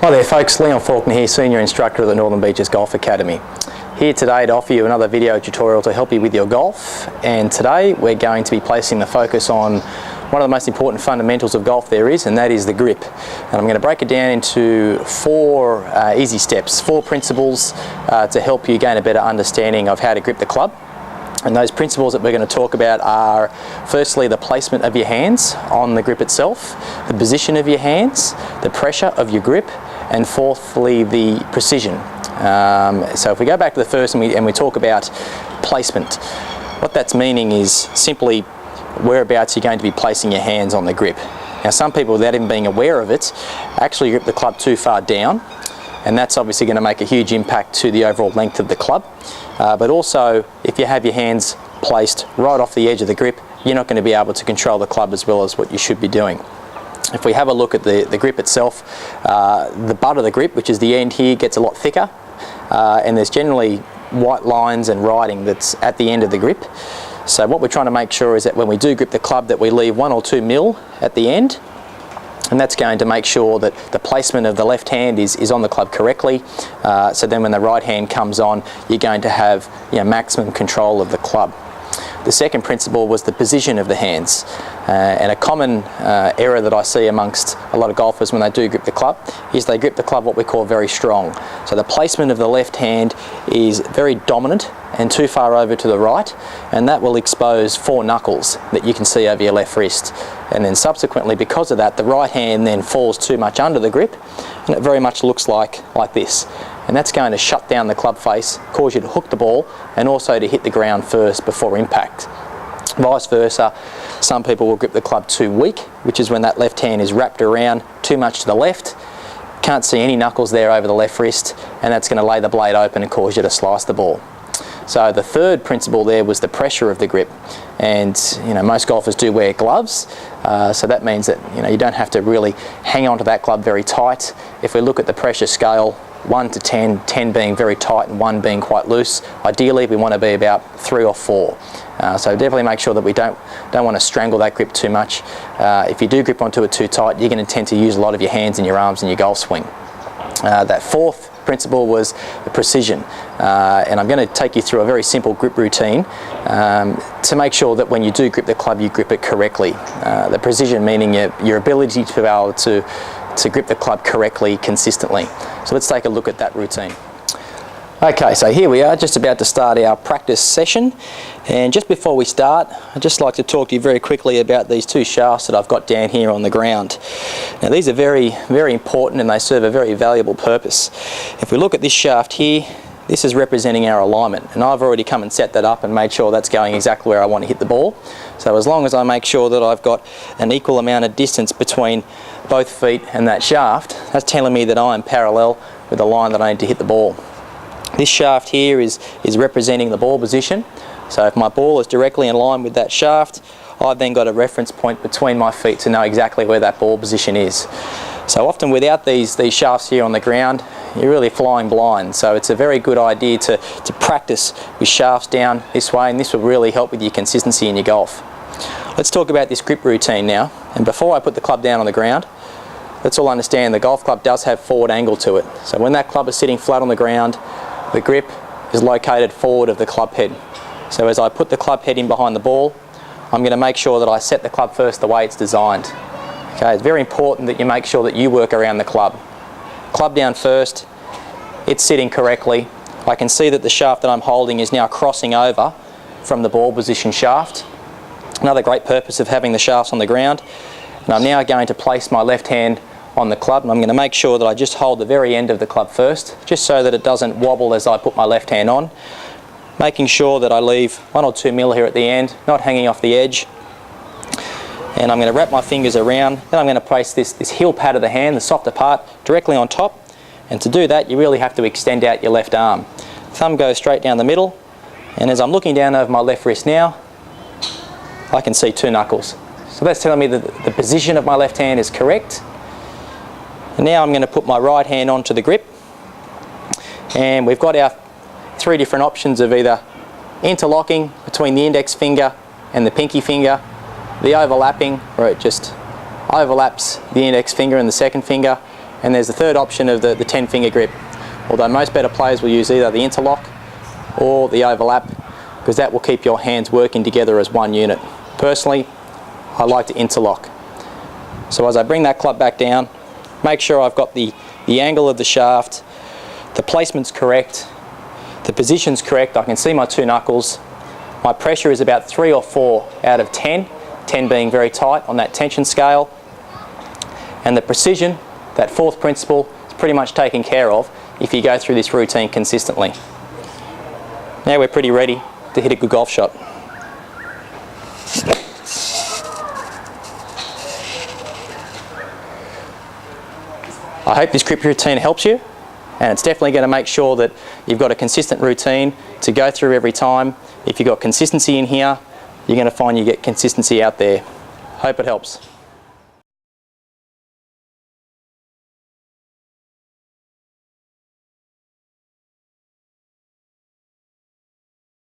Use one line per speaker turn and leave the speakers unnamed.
Hi there folks, Leon Faulkner here, Senior Instructor at the Northern Beaches Golf Academy. Here today to offer you another video tutorial to help you with your golf, and today we're going to be placing the focus on one of the most important fundamentals of golf there is, and that is the grip. And I'm going to break it down into four easy steps, four principles to help you gain a better understanding of how to grip the club. And those principles that we're going to talk about are firstly the placement of your hands on the grip itself, the position of your hands, the pressure of your grip, and fourthly the precision. So if we go back to the first and we talk about placement, what that's meaning is simply whereabouts you're going to be placing your hands on the grip. Now some people, without even being aware of it, actually grip the club too far down, and that's obviously going to make a huge impact to the overall length of the club. But also, if you have your hands placed right off the edge of the grip, you're not going to be able to control the club as well as what you should be doing. If we have a look at the grip itself, the butt of the grip, which is the end here, gets a lot thicker, and there's generally white lines and writing that's at the end of the grip. So what we're trying to make sure is that when we do grip the club, that we leave 1 or 2 mil at the end, and that's going to make sure that the placement of the left hand is on the club correctly, so then when the right hand comes on, you're going to have maximum control of the club. The second principle was the position of the hands, and a common error that I see amongst a lot of golfers when they do grip the club is they grip the club what we call very strong. So the placement of the left hand is very dominant and too far over to the right, and that will expose 4 knuckles that you can see over your left wrist. And then subsequently, because of that, the right hand then falls too much under the grip, and it very much looks like this. And that's going to shut down the club face, cause you to hook the ball, and also to hit the ground first before impact. Vice versa, some people will grip the club too weak, which is when that left hand is wrapped around too much to the left. Can't see any knuckles there over the left wrist, and that's going to lay the blade open and cause you to slice the ball. So the third principle there was the pressure of the grip, and most golfers do wear gloves, so that means that you don't have to really hang on to that club very tight. If we look at the pressure scale, 1 to 10, 10 being very tight and 1 being quite loose, ideally we want to be about 3 or 4. So definitely make sure that we don't want to strangle that grip too much. If you do grip onto it too tight, you're going to tend to use a lot of your hands and your arms in your golf swing. That fourth principle was the precision, and I'm going to take you through a very simple grip routine to make sure that when you do grip the club, you grip it correctly. The precision meaning your ability to be able to grip the club correctly consistently. So let's take a look at that routine. Okay, so here we are just about to start our practice session, and just before we start, I'd just like to talk to you very quickly about these 2 shafts that I've got down here on the ground. Now these are very, very important, and they serve a very valuable purpose. If we look at this shaft here, this is representing our alignment, and I've already come and set that up and made sure that's going exactly where I want to hit the ball. So as long as I make sure that I've got an equal amount of distance between both feet and that shaft, that's telling me that I am parallel with the line that I need to hit the ball. This shaft here is representing the ball position. So if my ball is directly in line with that shaft, I've then got a reference point between my feet to know exactly where that ball position is. So often without these shafts here on the ground, you're really flying blind. So it's a very good idea to practice with shafts down this way, and this will really help with your consistency in your golf. Let's talk about this grip routine now. And before I put the club down on the ground, let's all understand the golf club does have forward angle to it. So when that club is sitting flat on the ground, the grip is located forward of the club head. So as I put the club head in behind the ball, I'm going to make sure that I set the club first the way it's designed. Okay, it's very important that you make sure that you work around the club. Club down first, it's sitting correctly. I can see that the shaft that I'm holding is now crossing over from the ball position shaft. Another great purpose of having the shafts on the ground. And I'm now going to place my left hand on the club, and I'm going to make sure that I just hold the very end of the club first, just so that it doesn't wobble as I put my left hand on, making sure that I leave 1 or 2 mil here at the end, not hanging off the edge. And I'm going to wrap my fingers around, then I'm going to place this heel pad of the hand, the softer part, directly on top. And to do that, you really have to extend out your left arm. Thumb goes straight down the middle, and as I'm looking down over my left wrist now, I can see 2 knuckles. So that's telling me that the position of my left hand is correct. And now I'm going to put my right hand onto the grip, and we've got our 3 different options of either interlocking between the index finger and the pinky finger, the overlapping where it just overlaps the index finger and the second finger, And there's the third option of the 10-finger grip. Although most better players will use either the interlock or the overlap, because that will keep your hands working together as one unit. Personally, I like to interlock. So as I bring that club back down, make sure I've got the angle of the shaft, the placement's correct, the position's correct. I can see my two knuckles. My pressure is about 3 or 4 out of 10, 10 being very tight on that tension scale. And the precision, that fourth principle, is pretty much taken care of if you go through this routine consistently. Now we're pretty ready to hit a good golf shot. I hope this grip routine helps you, and it's definitely going to make sure that you've got a consistent routine to go through every time. If you've got consistency in here, you're going to find you get consistency out there. Hope it helps.